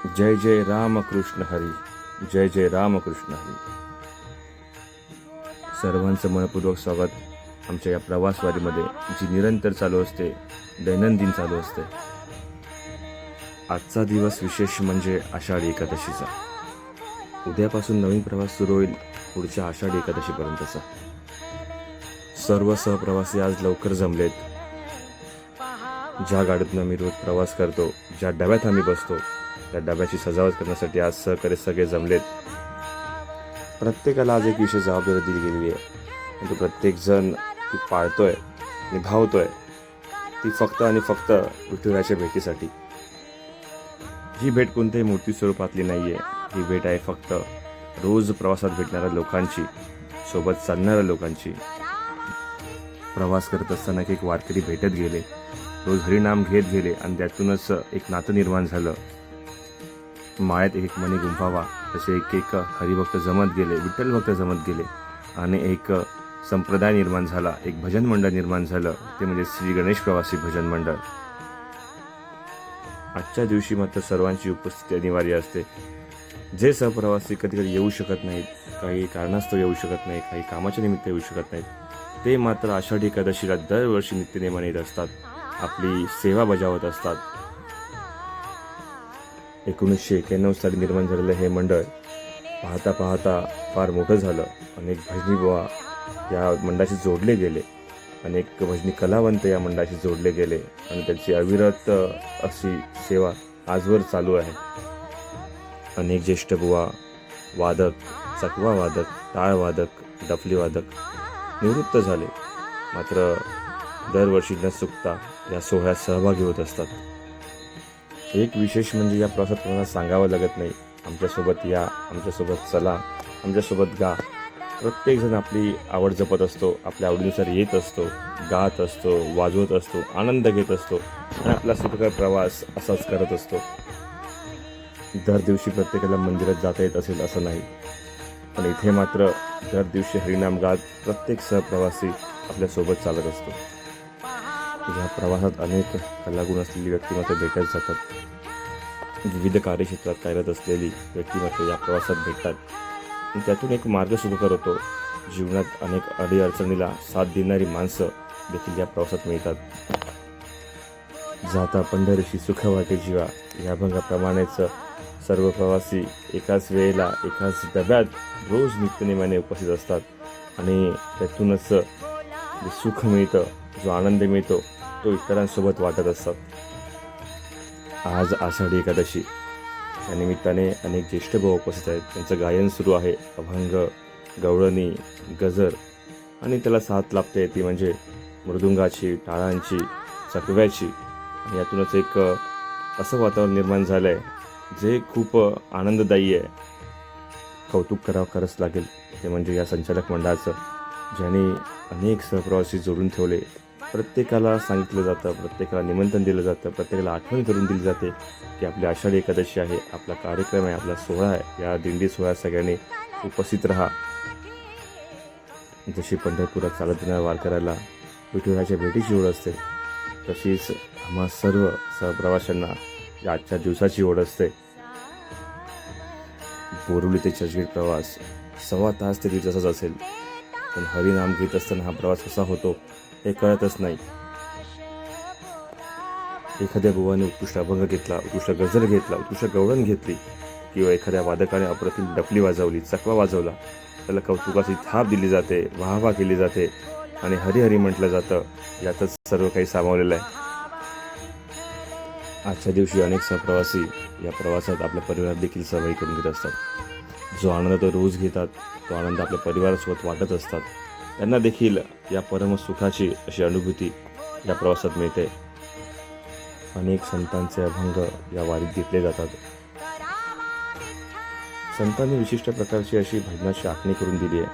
जय जय राम कृष्ण हरी, जय जय राम कृष्ण हरी. सर्वांचं मनपूर्वक स्वागत आमच्या या प्रवासवारीमध्ये, जी निरंतर चालू असते, दैनंदिन चालू असते. आजचा दिवस विशेष म्हणजे आषाढी एकादशीचा. उद्यापासून नवीन प्रवास सुरू होईल, पुढच्या आषाढी एकादशीपर्यंतचा. सर्व सहप्रवासी आज लवकर जमलेत. ज्या गाडीतून आम्ही रोज प्रवास करतो, ज्या डब्यात आम्ही बसतो, त्या डब्याची सजावट करण्यासाठी आज सहकारी सगळे जमलेत. प्रत्येकाला आज एक विशेष जबाबदारी दिली गेलेली आहे, पण तो प्रत्येकजण ती पाळतोय, निभावतोय, ती फक्त आणि फक्त विठुरायाच्या भेटीसाठी. ही भेट कोणत्याही मूर्ती स्वरूपातली नाही आहे. ही भेट आहे फक्त रोज प्रवासात भेटणाऱ्या लोकांची, सोबत चालणाऱ्या लोकांची. प्रवास करत असताना एक वारकरी भेटत गेले, रोज हरिनाम घेत गेले आणि त्यातूनच एक नातं निर्माण झालं. माळ्यात एक मणी गुंफावा तसे एक हरिभक्त जमत गेले, विठ्ठल भक्त जमत गेले आणि एक संप्रदाय निर्माण झाला, एक भजन मंडळ निर्माण झालं. ते म्हणजे श्री गणेश प्रवासी भजन मंडळ. आजच्या दिवशी मात्र सर्वांची उपस्थिती अनिवार्य असते. जे सहप्रवासी कधी कधी येऊ शकत नाहीत, काही कारणास्तव येऊ शकत नाही, काही कामाच्या निमित्त येऊ शकत नाहीत, ते मात्र आषाढी एकादशीला दरवर्षी नित्यनेमाने येत असतात, आपली सेवा बजावत असतात. 1991 साली निर्माण झालेलं हे मंडळ पाहता पाहता फार मोठं झालं. अनेक भजनी बुवा या मंडळाशी जोडले गेले, अनेक भजनी कलावंत या मंडळाशी जोडले गेले आणि त्यांची अविरत अशी सेवा आजवर चालू आहे. अनेक ज्येष्ठ बुवा, वादक, चकवा वादक, टाळ वादक, डफली वादक निवृत्त झाले, मात्र दरवर्षी न चुकता या सोहळ्यात सहभागी होत असतात. एक विशेष म्हणजे या प्रवासात कोणाला सांगावं लागत नाही, आमच्यासोबत या, आमच्यासोबत चला, आमच्यासोबत गा. प्रत्येकजण आपली आवड जपत असतो, आपल्या आवडीनुसार येत असतो, गात असतो, वाजवत असतो, आनंद घेत असतो आणि आपला सुखकर प्रवास असाच करत असतो. दर दिवशी प्रत्येकाला मंदिरात जाता येत असेल असं नाही, पण इथे मात्र दर दिवशी हरिनाम गात प्रत्येक सहप्रवासी आपल्यासोबत चालत असतो. या प्रवासात अनेक कलागुण असलेली व्यक्तिमत्व भेटत जातात. विविध कार्यक्षेत्रात कार्यरत असलेली व्यक्तिमत्व या प्रवासात भेटतात आणि त्यातून एक मार्ग सुरू करतो. जीवनात अनेक अडीअडचणीला साथ देणारी माणसं देखील या प्रवासात मिळतात. जाता पंढरीशी सुख वाटे जीवा या अभंगाप्रमाणेच सर्व प्रवासी एकाच वेळेला एकाच डब्यात रोज नित्यनेमाने उपस्थित असतात आणि त्यातूनच जे सुख मिळतं, जो आनंद मिळतो, तो इतरांसोबत वाटत असतात. आज आषाढी एकादशी या निमित्ताने अनेक ज्येष्ठ भाऊ उपस्थित आहेत. त्यांचं गायन सुरू आहे. अभंग, गवळणी, गजर आणि त्याला साथ लाभते ती म्हणजे मृदुंगाची, टाळांची, चकव्याची. आणि यातूनच एक असं वातावरण निर्माण झालं आहे जे खूप आनंददायी आहे. कौतुक करावं खरंच लागेल ते म्हणजे या संचालक मंडळाचं, ज्यांनी अनेक सहप्रवासी जोडून ठेवले. प्रत्येकाला सांगितलं जातं, प्रत्येकाला निमंत्रण दिलं जातं, प्रत्येकाला आठवण करून दिली जाते की आपली आषाढी एकादशी आहे, आपला कार्यक्रम आहे, आपला सोहळा आहे. या दिंडी सोहळ्यात सगळ्यांनी उपस्थित राहा. जशी पंढरपुरात चालत येणाऱ्या वारकऱ्याला विठुरायाच्या भेटीची ओढ असते, तशीच आम्हा सर्व सहप्रवाशांना या आजच्या दिवसाची ओढ असते. बोरिवली ते चर्चगेट प्रवास 1.25 तास ते 1.5 तासाचा असेल, पण हरिनाम घेत असताना हा प्रवास कसा होतो हे कळतच नाही. एखाद्या बुवाने उत्कृष्ट अभंग घेतला, उत्कृष्ट गजल घेतला, उत्कृष्ट गवळण घेतली किंवा एखाद्या वादकाने अप्रतिम डफली वाजवली, चकवा वाजवला, त्याला कौतुकाची थाप दिली जाते, वाहवा केली जाते आणि हरिहरी म्हटलं जातं. यातच सर्व काही सामावलेलं आहे. आजच्या दिवशी अनेक सहप्रवासी या प्रवासात आपल्या परिवारात देखील सहभागी करून घेत असतात. जो आनंद तो रोज घेतात, तो आनंद आपल्या परिवारासोबत वाटत असतात. त्यांना देखील या परमसुखाची अशी अनुभूती या प्रवासात मिळते. अनेक संतांचे अभंग या वारीत घेतले जातात. संतांनी विशिष्ट प्रकारची अशी भजनाची आखणी करून दिली आहे.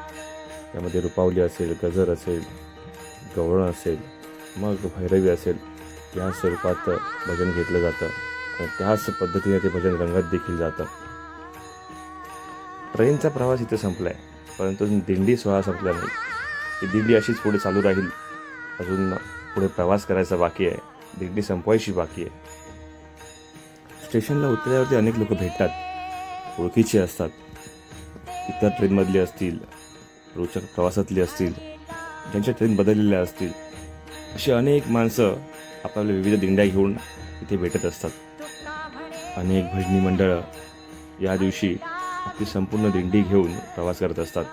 त्यामध्ये रूपावली असेल, गजर असेल, गवळण असेल, मग भैरवी असेल, या स्वरूपात भजन घेतलं जातं आणि त्याच पद्धतीने ते भजन रंगत देखील जातं. ट्रेनचा प्रवास इथे संपला आहे, परंतु दिंडी सोहळा संपला नाही. ही दिंडी अशीच पुढे चालू राहील. अजून पुढे प्रवास करायचा बाकी आहे, दिंडी संपवायची बाकी आहे. स्टेशनला उतरल्यावरती अनेक लोक भेटतात, ओळखीचे असतात, इतर ट्रेनमधले असतील, रोजच्या प्रवासातली असतील, ज्यांच्या ट्रेन बदललेल्या असतील, अशी अनेक माणसं आपल्या विविध दिंड्या घेऊन इथे भेटत असतात. अनेक भजनी मंडळं या दिवशी आपली संपूर्ण दिंडी घेऊन प्रवास करत असतात.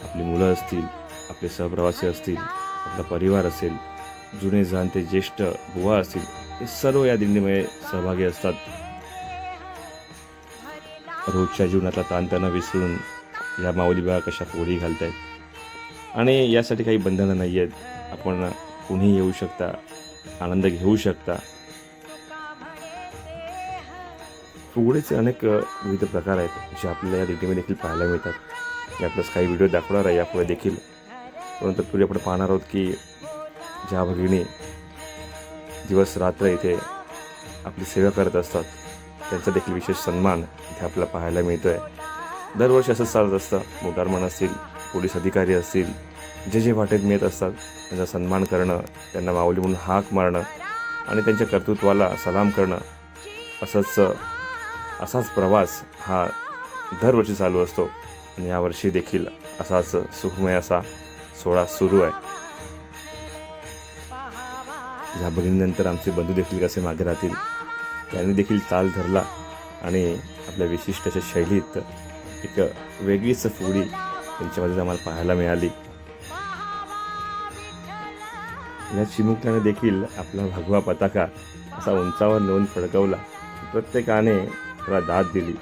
आपली मुलं असतील, आपले सहप्रवासी असतील, आपला परिवार असेल, जुने जाणते ज्येष्ठ बुवा असतील, हे सर्व या दिंडीमध्ये सहभागी असतात. रोजच्या जीवनातला ताणतणा विसरून या माऊली बघा कशा पोळी घालतायत आणि यासाठी काही बंधनं नाही आहेत. आपण कुणीही येऊ शकता, आनंद घेऊ शकता. फुगडीचे अनेक विविध प्रकार आहेत जे आपल्याला या दिंडीमध्ये देखील पाहायला मिळतात. मी आपल्यास काही व्हिडिओ दाखवणार आहे यापुढे देखील. परंतु पूर्वी आपण पाहणार आहोत की ज्या भगिनी दिवस रात्र इथे आपली सेवा करत असतात, त्यांचा देखील विशेष सन्मान इथे आपल्याला पाहायला मिळतो आहे. दरवर्षी असंच चालत असतं. मोटारमन असतील, पोलीस अधिकारी असतील, जे जे वाटेत मिळत असतात त्यांचा सन्मान करणं, त्यांना माऊली म्हणून हाक मारणं आणि त्यांच्या कर्तृत्वाला सलाम करणं, असाच प्रवास हा दरवर्षी चालू असतो. आणि यावर्षी देखील असाच सुखमय असा सोहळा सुरू आहे. या भगिनीनंतर आमचे बंधू देखील कसे मागे राहतील, त्यांनी देखील ताल धरला आणि आपल्या विशिष्ट अशा शैलीत एक वेगळीच फुगडी त्यांच्यामध्ये आम्हाला पाहायला मिळाली. या चिमुकल्याने देखील आपला भगवा पताका असा उंचावर नेऊन फडकवला. प्रत्येकाने त्याला दाद दिली.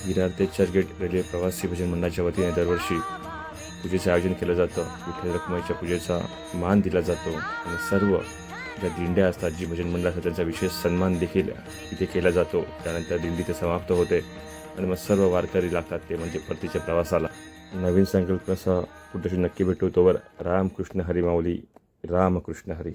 विरार ते चर्चगेट रेल्वे प्रवासी भजन मंडळाच्या वतीने दरवर्षी पूजेचं आयोजन केलं जातं. विठ्ठल रखुमाईच्या पूजेचा मान दिला जातो आणि सर्व ज्या दिंड्या असतात, जी भजन मंडळ असतात, त्यांचा विशेष सन्मान देखील इथे केला जातो. त्यानंतर दिंडी ते समाप्त होते आणि मग सर्व वारकरी लागतात ते म्हणजे परतीच्या प्रवासाला. नवीन संकल्प कसा पुढच्या नक्की भेटू. तोवर रामकृष्ण हरी माऊली, रामकृष्ण हरी.